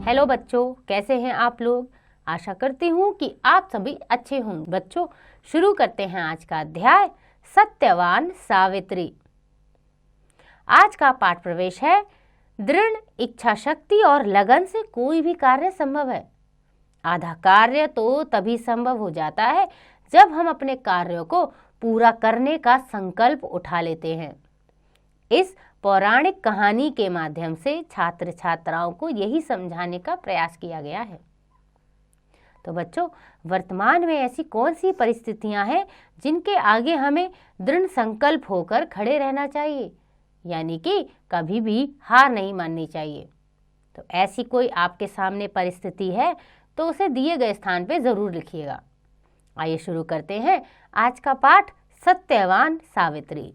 Hello बच्चों, कैसे हैं आप लोग। आशा करती हूँ कि आप सभी अच्छे होंगे। बच्चों, शुरू करते हैं आज का अध्याय सत्यवान सावित्री। आज का पाठ प्रवेश है दृढ़ इच्छा शक्ति और लगन से कोई भी कार्य संभव है। आधा कार्य तो तभी संभव हो जाता है जब हम अपने कार्यों को पूरा करने का संकल्प उठा लेते हैं। इस पौराणिक कहानी के माध्यम से छात्र छात्राओं को यही समझाने का प्रयास किया गया है। तो बच्चों, वर्तमान में ऐसी कौन सी परिस्थितियां हैं जिनके आगे हमें दृढ़ संकल्प होकर खड़े रहना चाहिए, यानी कि कभी भी हार नहीं माननी चाहिए। तो ऐसी कोई आपके सामने परिस्थिति है तो उसे दिए गए स्थान पे जरूर लिखिएगा। आइए शुरू करते हैं आज का पाठ सत्यवान सावित्री।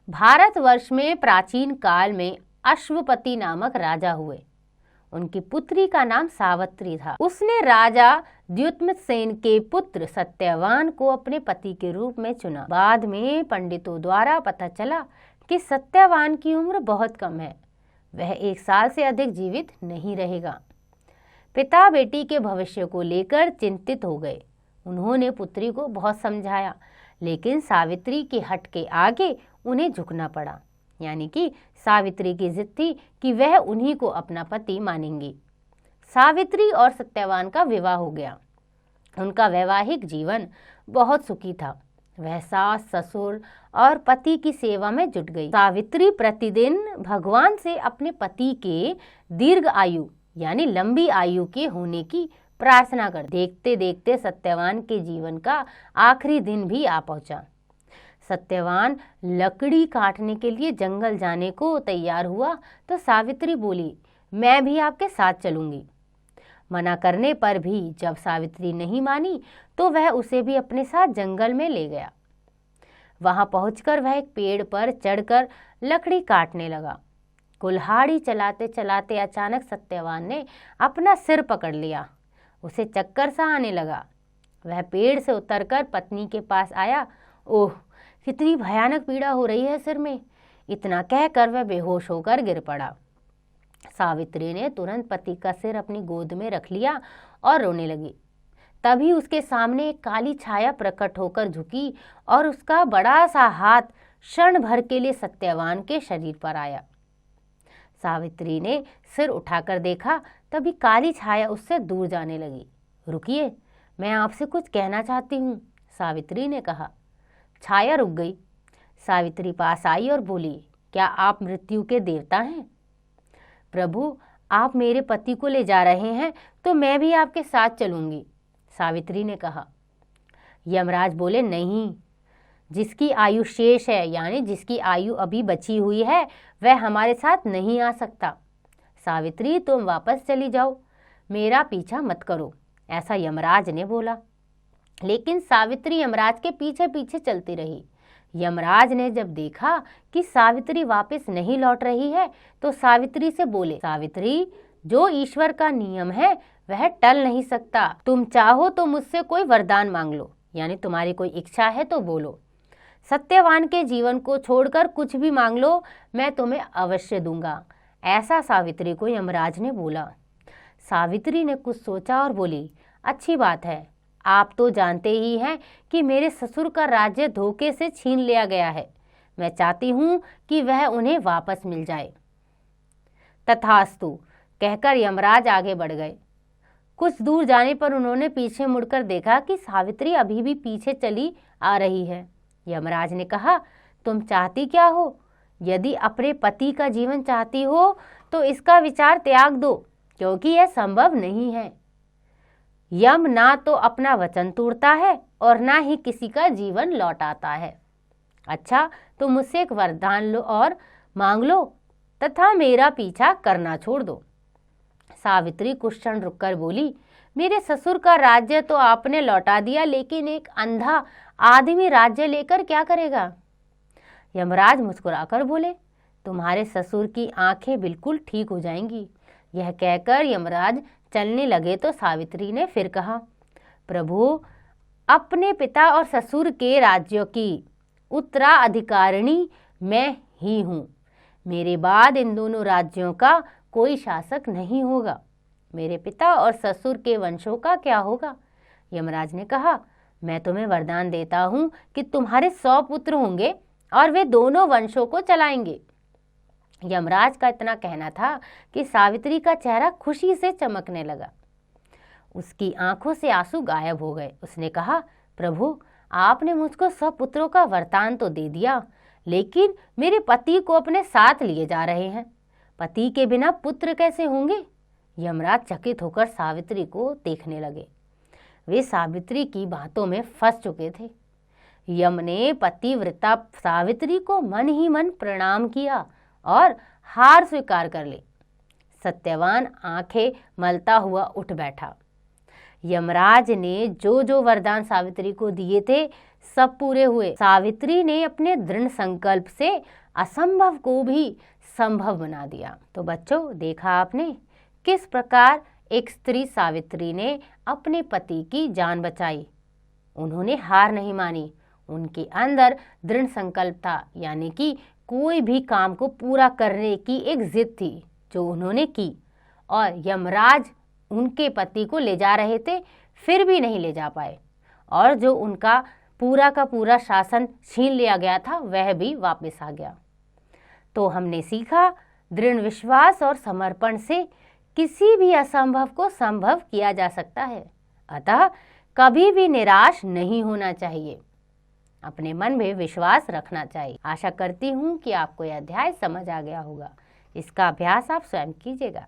भारतवर्ष में प्राचीन काल में अश्वपति नामक राजा हुए। उनकी पुत्री का नाम सावित्री था। उसने राजा द्युम्नसेन के पुत्र सत्यवान को अपने पति के रूप में चुना। बाद में पंडितों द्वारा पता चला कि सत्यवान की उम्र बहुत कम है, वह 1 साल से अधिक जीवित नहीं रहेगा। पिता बेटी के भविष्य को लेकर चिंतित हो गए। उन्होंने पुत्री को बहुत समझाया, लेकिन सावित्री के हट के आगे उन्हें झुकना पड़ा। यानी कि सावित्री की जिद थी कि वह उन्हीं को अपना पति मानेंगी। सावित्री और सत्यवान का विवाह हो गया। उनका वैवाहिक जीवन बहुत सुखी था। वह सास, ससुर और पति की सेवा में जुट गई। सावित्री प्रतिदिन भगवान से अपने पति के दीर्घ आयु यानी लंबी आयु के होने की प्रार्थना कर। देखते देखते सत्यवान के जीवन का आखिरी दिन भी आ पहुंचा। सत्यवान लकड़ी काटने के लिए जंगल जाने को तैयार हुआ तो सावित्री बोली, मैं भी आपके साथ चलूंगी। मना करने पर भी जब सावित्री नहीं मानी तो वह उसे भी अपने साथ जंगल में ले गया। वहां पहुंचकर वह एक पेड़ पर चढ़कर लकड़ी काटने लगा। कुल्हाड़ी चलाते चलाते अचानक सत्यवान ने अपना सिर पकड़ लिया। उसे चक्कर सा आने लगा। वह पेड़ से उतरकर पत्नी के पास आया। ओह, कितनी भयानक पीड़ा हो रही है सिर में। इतना कहकर वह बेहोश होकर गिर पड़ा। सावित्री ने तुरंत पति का सिर अपनी गोद में रख लिया और रोने लगी। तभी उसके सामने एक काली छाया प्रकट होकर झुकी और उसका बड़ा सा हाथ क्षण भर के लिए सत्यवान के शरीर पर आया। सावित्री ने सिर उठाकर देखा, तभी काली छाया उससे दूर जाने लगी। रुकिए, मैं आपसे कुछ कहना चाहती हूँ, सावित्री ने कहा। छाया रुक गई। सावित्री पास आई और बोली, क्या आप मृत्यु के देवता हैं? प्रभु, आप मेरे पति को ले जा रहे हैं तो मैं भी आपके साथ चलूंगी, सावित्री ने कहा। यमराज बोले, नहीं, जिसकी आयु शेष है यानी जिसकी आयु अभी बची हुई है वह हमारे साथ नहीं आ सकता। सावित्री, तुम वापस चली जाओ, मेरा पीछा मत करो, ऐसा यमराज ने बोला। लेकिन सावित्री यमराज के पीछे पीछे चलती रही। यमराज ने जब देखा कि सावित्री वापस नहीं लौट रही है तो सावित्री से बोले, सावित्री, जो ईश्वर का नियम है वह टल नहीं सकता। तुम चाहो तो मुझसे कोई वरदान मांग लो, यानी तुम्हारी कोई इच्छा है तो बोलो। सत्यवान के जीवन को छोड़कर कुछ भी मांग लो, मैं तुम्हें अवश्य दूंगा, ऐसा सावित्री को यमराज ने बोला। सावित्री ने कुछ सोचा और बोली, अच्छी बात है, आप तो जानते ही हैं कि मेरे ससुर का राज्य धोखे से छीन लिया गया है। मैं चाहती हूँ कि वह उन्हें वापस मिल जाए। तथास्तु, कहकर यमराज आगे बढ़ गए। कुछ दूर जाने पर उन्होंने पीछे मुड़कर देखा कि सावित्री अभी भी पीछे चली आ रही है। यमराज ने कहा, तुम चाहती क्या हो? यदि अपने पति का जीवन चाहती हो तो इसका विचार त्याग दो, क्योंकि यह संभव नहीं है। यम ना तो अपना वचन तोड़ता है और ना ही किसी का जीवन लौटाता है। अच्छा, तो मुझसे एक वरदान लो और मांग लो तथा मेरा पीछा करना छोड़ दो। सावित्री कुछ क्षण रुककर बोली, मेरे ससुर का राज्य तो आपने लौटा दिया, लेकिन एक अंधा आदमी राज्य लेकर क्या करेगा? यमराज मुस्कुराकर बोले, तुम्हारे ससुर की आंखें बिल्कुल ठीक हो जाएंगी। यह कहकर यमराज चलने लगे तो सावित्री ने फिर कहा, प्रभु, अपने पिता और ससुर के राज्यों की उत्तराधिकारिणी मैं ही हूँ। मेरे बाद इन दोनों राज्यों का कोई शासक नहीं होगा। मेरे पिता और ससुर के वंशों का क्या होगा? यमराज ने कहा, मैं तुम्हें वरदान देता हूँ कि तुम्हारे 100 पुत्र होंगे और वे दोनों वंशों को चलाएंगे। यमराज का इतना कहना था कि सावित्री का चेहरा खुशी से चमकने लगा। उसकी आंखों से आंसू गायब हो गए। उसने कहा, प्रभु, आपने मुझको 100 पुत्रों का वरदान तो दे दिया, लेकिन मेरे पति को अपने साथ लिए जा रहे हैं। पति के बिना पुत्र कैसे होंगे? यमराज चकित होकर सावित्री को देखने लगे। वे सावित्री की बातों में फंस चुके थे। यम ने पतिव्रता सावित्री को मन ही मन प्रणाम किया और हार स्वीकार कर ली। सत्यवान आंखें मलता हुआ उठ बैठा। यमराज ने जो जो वरदान सावित्री को दिए थे सब पूरे हुए। सावित्री ने अपने दृढ़ संकल्प से असंभव को भी संभव बना दिया। तो बच्चों, देखा आपने किस प्रकार एक स्त्री सावित्री ने अपने पति की जान बचाई। उन्होंने हार नहीं मानी। उनके अंदर दृढ़ संकल्प था, यानी कि कोई भी काम को पूरा करने की एक जिद थी जो उन्होंने की। और यमराज उनके पति को ले जा रहे थे, फिर भी नहीं ले जा पाए, और जो उनका पूरा का पूरा शासन छीन लिया गया था वह भी वापस आ गया। तो हमने सीखा, दृढ़ विश्वास और समर्पण से किसी भी असंभव को संभव किया जा सकता है। अतः कभी भी निराश नहीं होना चाहिए, अपने मन में विश्वास रखना चाहिए। आशा करती हूँ कि आपको यह अध्याय समझ आ गया होगा। इसका अभ्यास आप स्वयं कीजिएगा।